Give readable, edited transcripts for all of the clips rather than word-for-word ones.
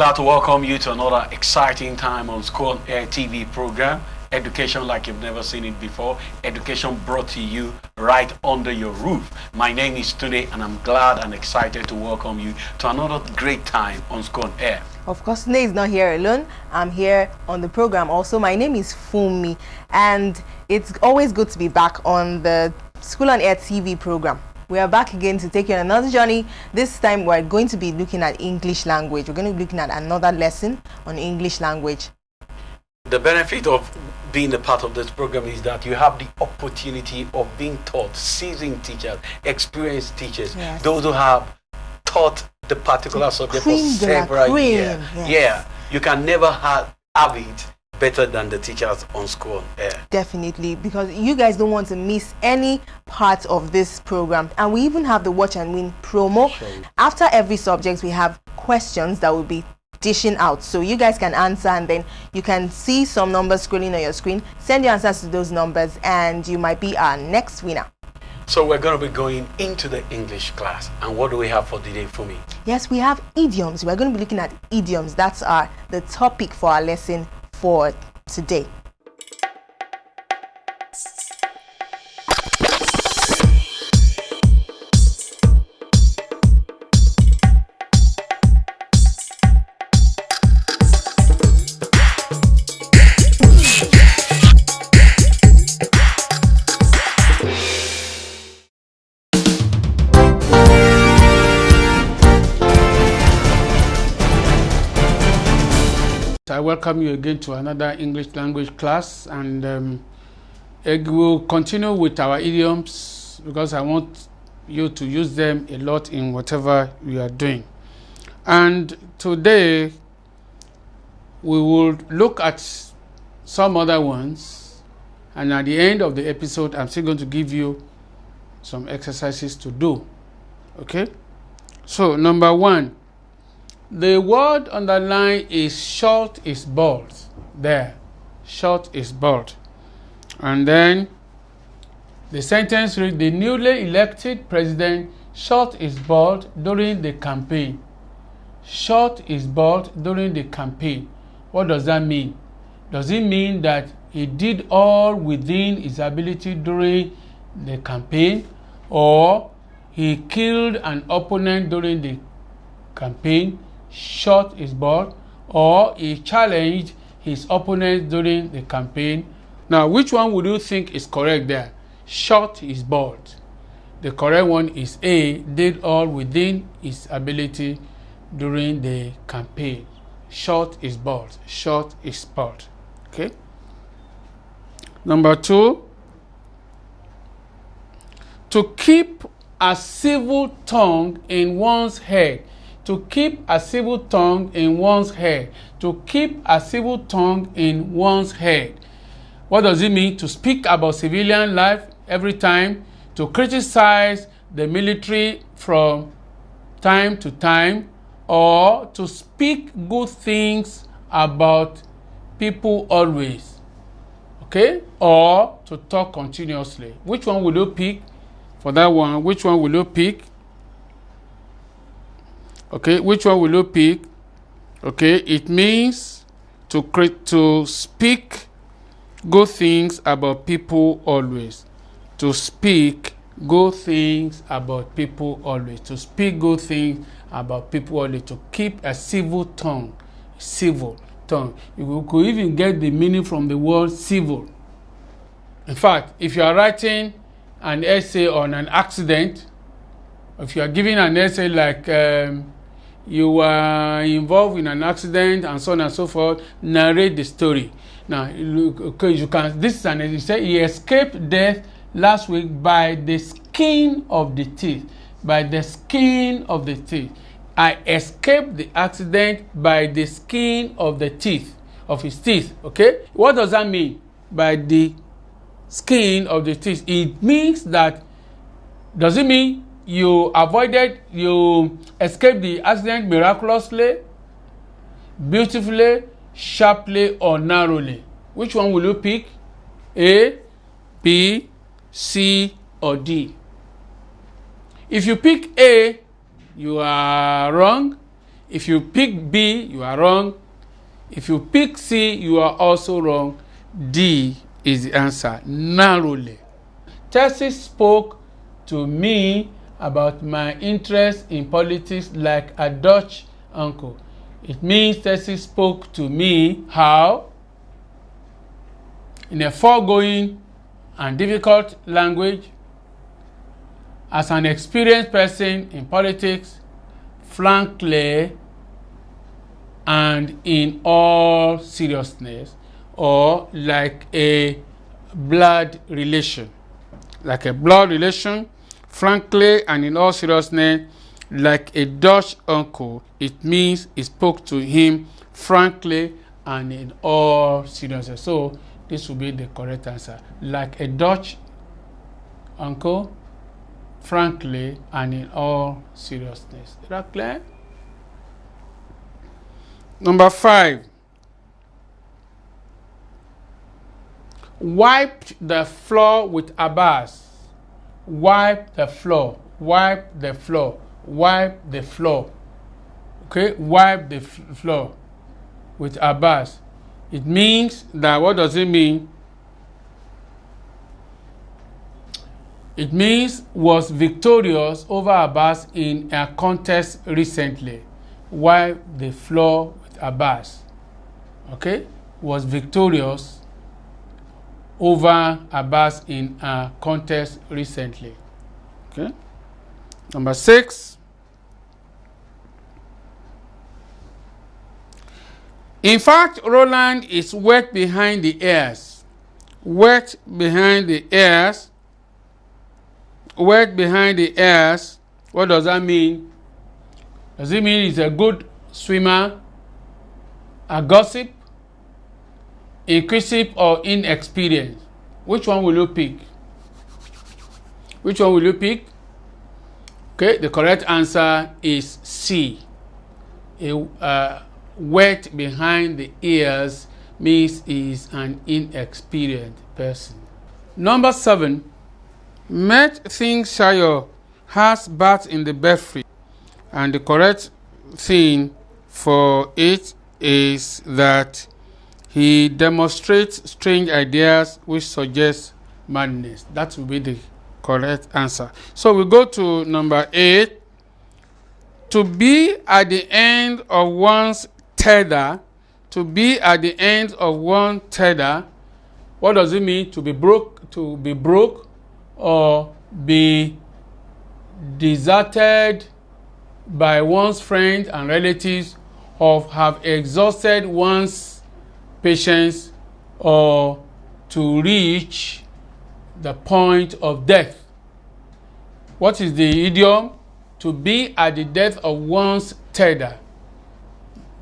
Glad to welcome you to another exciting time on School on Air TV program. Education like you've never seen it before. Education brought to you right under your roof. My name is Tunde and I'm glad and excited to welcome you to another great time on School on Air. Of course, Tunde is not here alone. I'm here on the program also. My name is Fumi and it's always good to be back on the School on Air TV program. We are back again to take you on another journey. This time we're going to be looking at English language. We're going to be looking at another lesson on English language. The benefit of being a part of this program is that you have the opportunity of being taught, seasoned teachers, experienced teachers, Yes. those who have taught the particular subject for several years. Yes. Yeah, you can never have it better than the teachers on School on Air. Definitely, because you guys don't want to miss any part of this program. And we even have the Watch and Win promo. Sure. After every subject, we have questions that will be dishing out, so you guys can answer, and then you can see some numbers scrolling on your screen. Send your answers to those numbers and you might be our next winner. So we're going to be going into the English class. And what do we have for today for me? Yes, we have idioms. We're going to be looking at idioms. That's the topic for our lesson for today. I welcome you again to another English language class, and we'll continue with our idioms because I want you to use them a lot in whatever you are doing. And today we will look at some other ones, and at the end of the episode I'm still going to give you some exercises to do. Okay, so number one, the word underlined is short is bald. There, short is bald. And then the sentence reads, the newly elected president short is bald during the campaign. Short is bald during the campaign. What does that mean? Does it mean that he did all within his ability during the campaign, or he killed an opponent during the campaign? Short is bald, or he challenged his opponent during the campaign. Now, which one would you think is correct there? Short is bald. The correct one is A, did all within his ability during the campaign. Short is bald. Short is bald. Okay. Number two, to keep a civil tongue in one's head. To keep a civil tongue in one's head. To keep a civil tongue in one's head. What does it mean? To speak about civilian life every time. To criticize the military from time to time. Or to speak good things about people always. Okay? Or to talk continuously. Which one will you pick for that one? Which one will you pick? Okay, which one will you pick? Okay, it means to speak good things about people always. To speak good things about people always. To speak good things about people always. To keep a civil tongue. Civil tongue. You could even get the meaning from the word civil. In fact, if you are writing an essay on an accident, if you are giving an essay like you were involved in an accident and so on and so forth, narrate the story. Now, okay, you can. This is an. You say he escaped death last week by the skin of the teeth. By the skin of the teeth. I escaped the accident by the skin of the teeth, of his teeth. Okay, what does that mean? By the skin of the teeth. It means that. Does it mean you escaped the accident miraculously, beautifully, sharply, or narrowly? Which one will you pick? A, B, C, or D? If you pick A, you are wrong. If you pick B, you are wrong. If you pick C, you are also wrong. D is the answer, narrowly. Tessie spoke to me about my interest in politics like a Dutch uncle. It means Tessie spoke to me how? In a foregoing and difficult language, as an experienced person in politics, frankly and in all seriousness, or like a blood relation. Like a blood relation, frankly and in all seriousness, like a Dutch uncle. It means he spoke to him frankly and in all seriousness. So this will be the correct answer. Like a Dutch uncle, frankly and in all seriousness. Is that clear? Number 5. Wiped the floor with Abbas. Wipe the floor. Wipe the floor. Wipe the floor. Okay, wipe the floor with Abbas. It means that, what does it mean? It means was victorious over Abbas in a contest recently. Wipe the floor with Abbas. Okay, was victorious over Abbas in a contest recently. Okay. Number 6. In fact, Roland is wet behind the ears. Wet behind the ears. Wet behind the ears. What does that mean? Does it mean he's a good swimmer, a gossip, inquisitive, or inexperienced? Which one will you pick? Which one will you pick? Okay, the correct answer is C. Wet behind the ears means he is an inexperienced person. Number 7. Met thinks Shayo has bats in the belfry, and the correct thing for it is that he demonstrates strange ideas which suggest madness. That will be the correct answer. So we go to number 8. To be at the end of one's tether. To be at the end of one tether. What does it mean? To be broke, or be deserted by one's friends and relatives, or have exhausted one's patience, or to reach the point of death. What is the idiom? To be at the death of one's tether.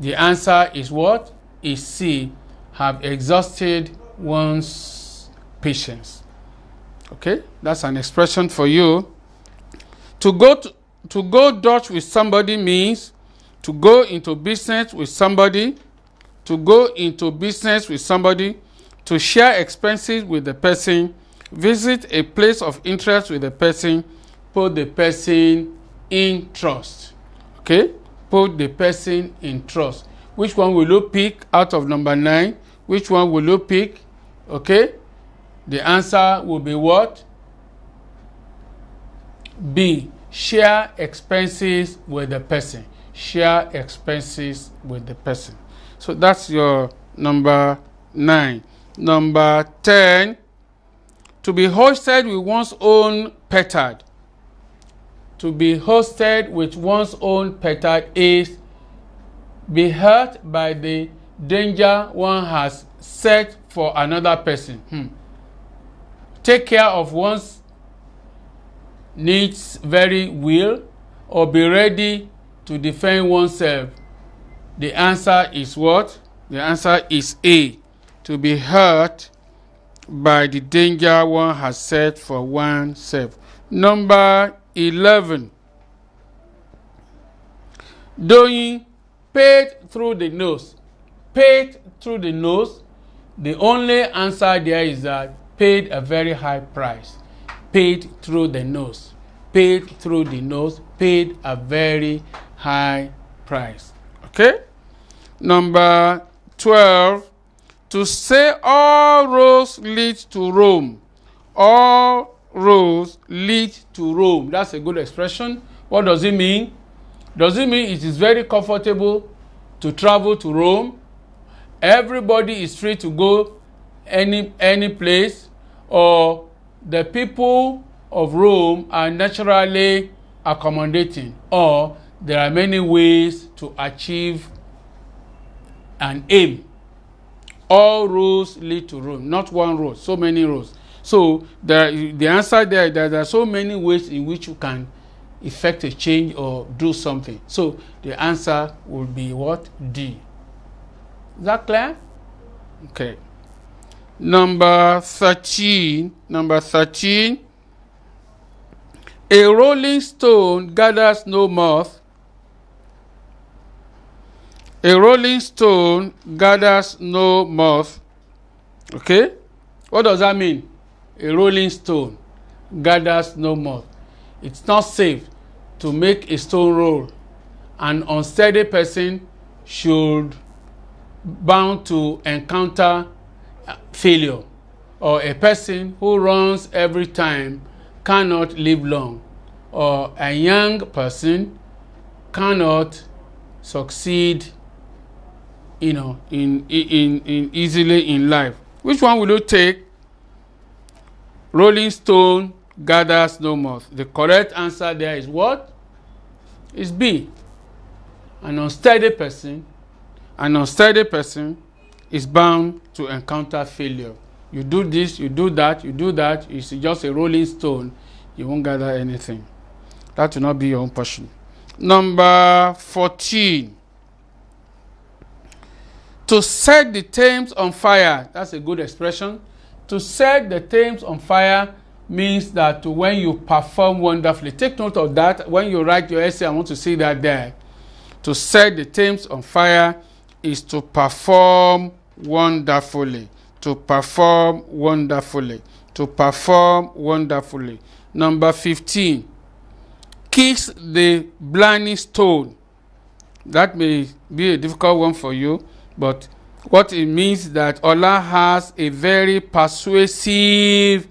The answer is what? Is C. Have exhausted one's patience. Okay, that's an expression for you. To go Dutch with somebody means to go into business with somebody, to go into business with somebody, to share expenses with the person, visit a place of interest with the person, put the person in trust. Okay, put the person in trust. Which one will you pick out of number 9? Which one will you pick? Okay, the answer will be what? B. Share expenses with the person. Share expenses with the person. So that's your number 9. Number 10. To be hosted with one's own petard. To be hosted with one's own petard is be hurt by the danger one has set for another person. Take care of one's needs very well, or be ready to defend oneself. The answer is what? The answer is A. To be hurt by the danger one has set for oneself. Number 11. Doing paid through the nose. Paid through the nose. The only answer there is that paid a very high price. Paid through the nose. Paid through the nose. Paid a very high price. Okay? Number 12, to say all roads lead to Rome. All roads lead to Rome. That's a good expression. What does it mean? Does it mean it is very comfortable to travel to Rome? Everybody is free to go any place, or the people of Rome are naturally accommodating, or there are many ways to achieve an aim. All roads lead to Rome, not one road, so many roads. So the answer there, there are so many ways in which you can effect a change or do something. So the answer would be what? D. Is that clear? Okay. Number 13. A rolling stone gathers no moth. A rolling stone gathers no moth. Okay? What does that mean? A rolling stone gathers no moth. It's not safe to make a stone roll. An unsteady person should bound to encounter failure, or a person who runs every time cannot live long, or a young person cannot succeed in easily in life. Which one will you take? Rolling stone gathers no moth. The correct answer there is what? Is B. An unsteady person is bound to encounter failure. You do this, you do that, it's just a rolling stone, you won't gather anything. That will not be your own portion. Number 14. To set the Thames on fire. That's a good expression. To set the Thames on fire means that when you perform wonderfully. Take note of that. When you write your essay, I want to see that there. To set the Thames on fire is to perform wonderfully. To perform wonderfully. To perform wonderfully. Number 15. Kiss the blinding stone. That may be a difficult one for you, but what it means that Allah has a very persuasive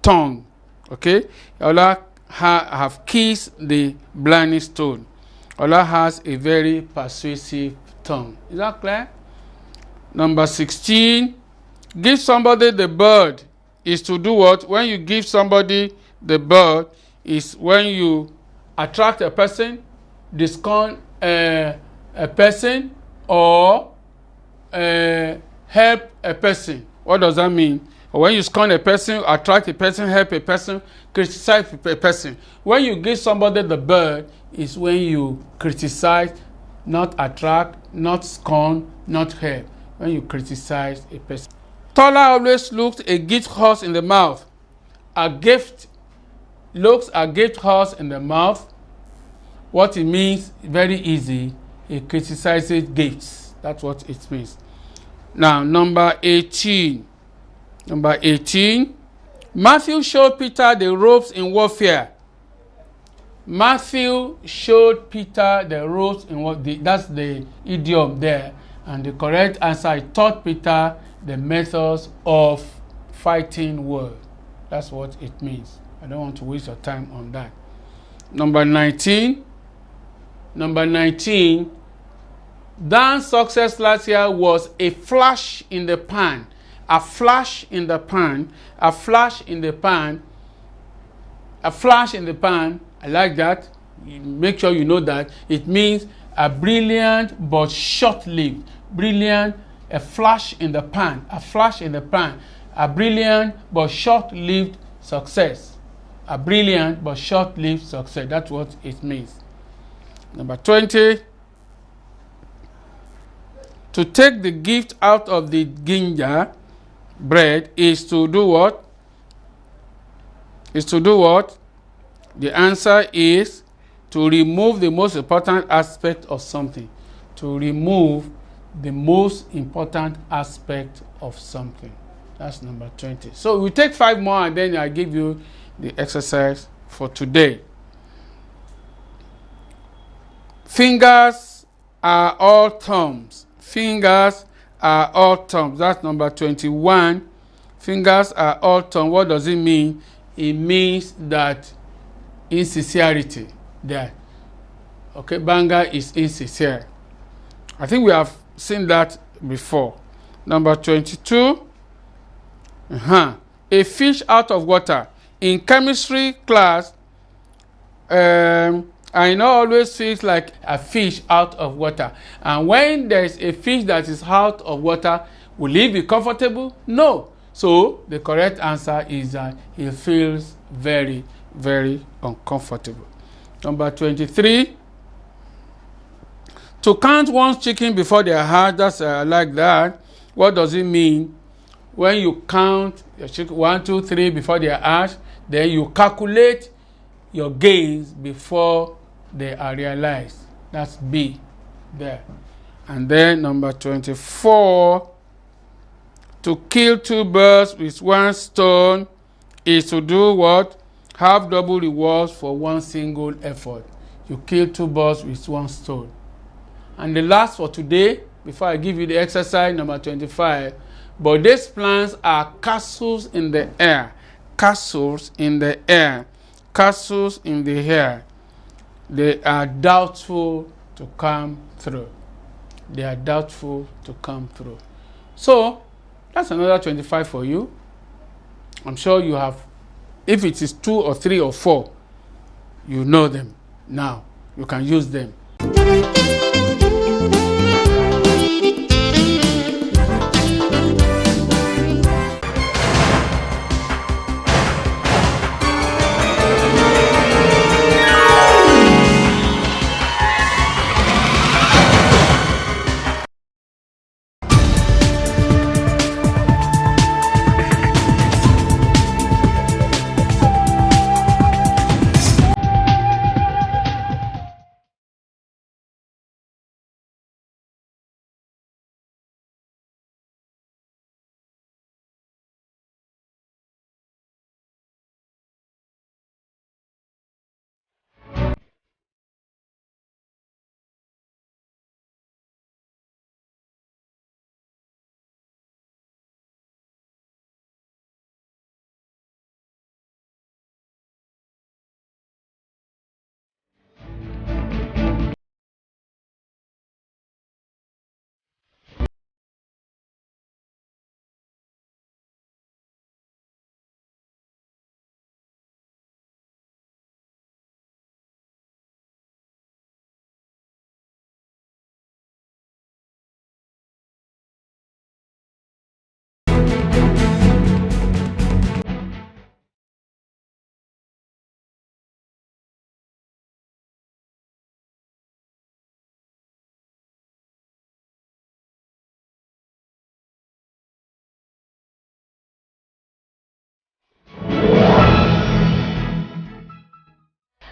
tongue. Okay? Allah have kissed the blinding stone. Allah has a very persuasive tongue. Is that clear? Number 16. Give somebody the bird is to do what? When you give somebody the bird is when you attract a person, discount a person, or help a person. What does that mean? Or when you scorn a person, attract a person, help a person, criticize a person. When you give somebody the bird is when you criticize, not attract, not scorn, not help. When you criticize a person. Tola always looks a gift horse in the mouth. A gift looks a gift horse in the mouth. What it means, very easy. It criticizes gifts. That's what it means. Now, number 18. Number 18. Matthew showed Peter the ropes in warfare. Matthew showed Peter the ropes in warfare. That's the idiom there. And the correct answer, I taught Peter the methods of fighting war. That's what it means. I don't want to waste your time on that. Number 19. Number 19. Dan's success last year was a flash in the pan. A flash in the pan. A flash in the pan. A flash in the pan. I like that. Make sure you know that. It means a brilliant but short-lived. Brilliant, a flash in the pan. A flash in the pan. A brilliant but short-lived success. A brilliant but short-lived success. That's what it means. Number 20. To take the gift out of the ginger bread is to do what? Is to do what? The answer is to remove the most important aspect of something. To remove the most important aspect of something. That's number 20. So we take 5 more and then I give you the exercise for today. Fingers are all thumbs. Fingers are all thumbs. That's number 21. Fingers are all thumbs. What does it mean? It means that insincerity there. Okay, Banga is insincere. I think we have seen that before. Number 22. A fish out of water. In chemistry class, I know always feels like a fish out of water. And when there is a fish that is out of water, will it be comfortable? No. So the correct answer is that it feels very, very uncomfortable. Number 23. To count one's chicken before they hatch, that's like that. What does it mean? When you count your chicken 1, 2, 3 before they hatch, then you calculate your gains before they are realized. That's B there. And then number 24, to kill 2 birds with 1 stone is to do what? Have double rewards for 1 single effort. You kill 2 birds with 1 stone. And the last for today, before I give you the exercise, number 25, but these plans are castles in the air. Castles in the air. Castles in the air. They are doubtful to come through. They are doubtful to come through. So, that's another 25 for you. I'm sure you have, if it is 2 or 3 or 4, you know them now. You can use them.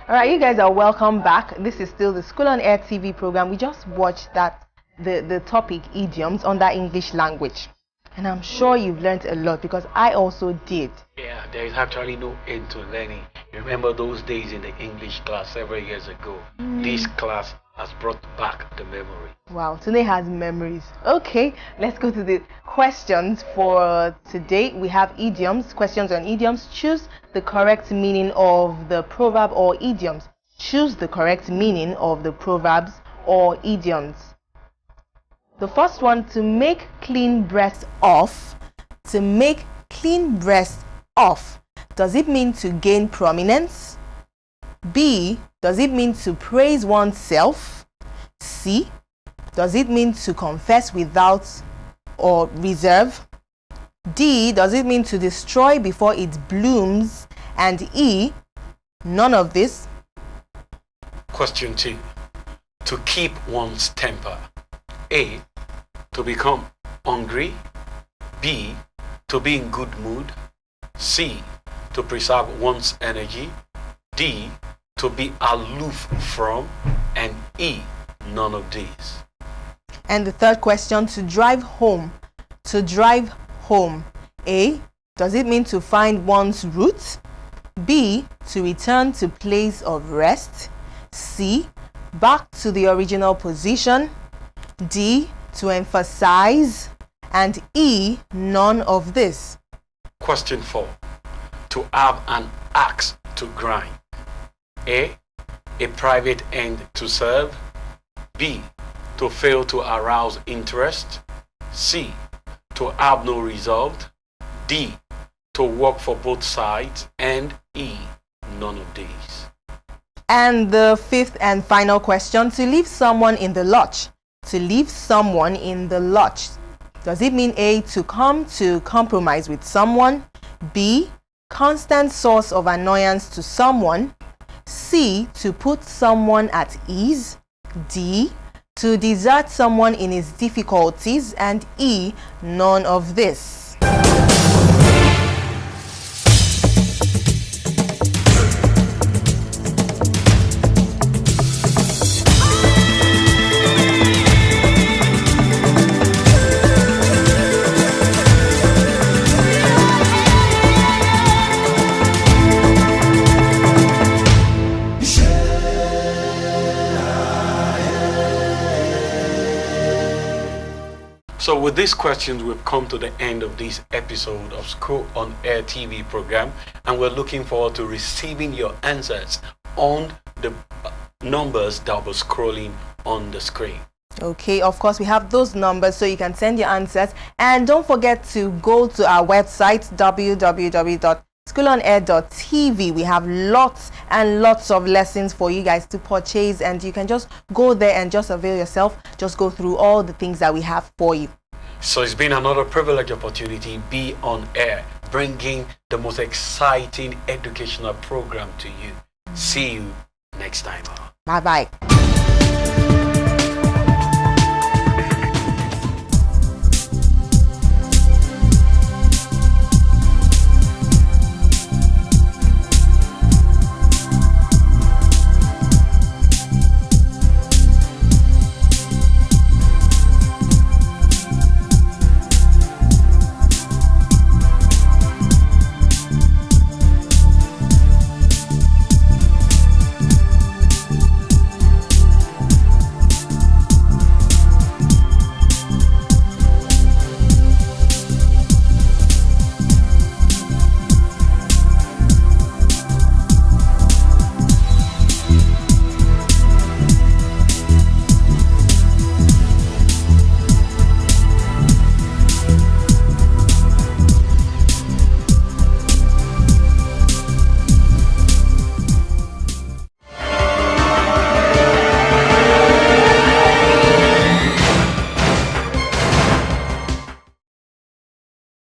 All right, you guys are welcome back. This is still the School on Air TV program. We just watched the topic idioms under English language, and I'm sure you've learned a lot because I also did. Yeah, there is actually no end to learning. Remember those days in the English class several years ago? This class has brought back the memory. Wow, today has memories. Okay, let's go to the questions for today. We have idioms, questions on idioms. Choose the correct meaning of the proverb or idioms. Choose the correct meaning of the proverbs or idioms. The first one, to make clean breast off. To make clean breast off. Does it mean to gain prominence? B, does it mean to praise oneself? C, does it mean to confess without or reserve? D, does it mean to destroy before it blooms? And E, none of this. Question 2. To keep one's temper. A, to become hungry. B, to be in good mood. C, to preserve one's energy. D, to be aloof from. And E, none of these. And the third question, to drive home. To drive home. A, does it mean to find one's roots? B, to return to place of rest. C, back to the original position, D, to emphasize, and E, none of this. Question 4. To have an axe to grind. A private end to serve. B, to fail to arouse interest. C, to have no result. D, to work for both sides. And E, none of these. And the fifth and final question, to leave someone in the lurch. To leave someone in the lurch. Does it mean A, to come to compromise with someone? B, constant source of annoyance to someone? C, to put someone at ease? D, to desert someone in his difficulties? And E, none of this. So with these questions, we've come to the end of this episode of School on Air TV program, and we're looking forward to receiving your answers on the numbers that will be scrolling on the screen. Okay, of course, we have those numbers so you can send your answers. And don't forget to go to our website, www.schoolonair.tv. We have lots and lots of lessons for you guys to purchase, and you can just go there and just avail yourself. Just go through all the things that we have for you. So it's been another privileged opportunity, Be on Air, bringing the most exciting educational program to you. See you next time. Bye-bye.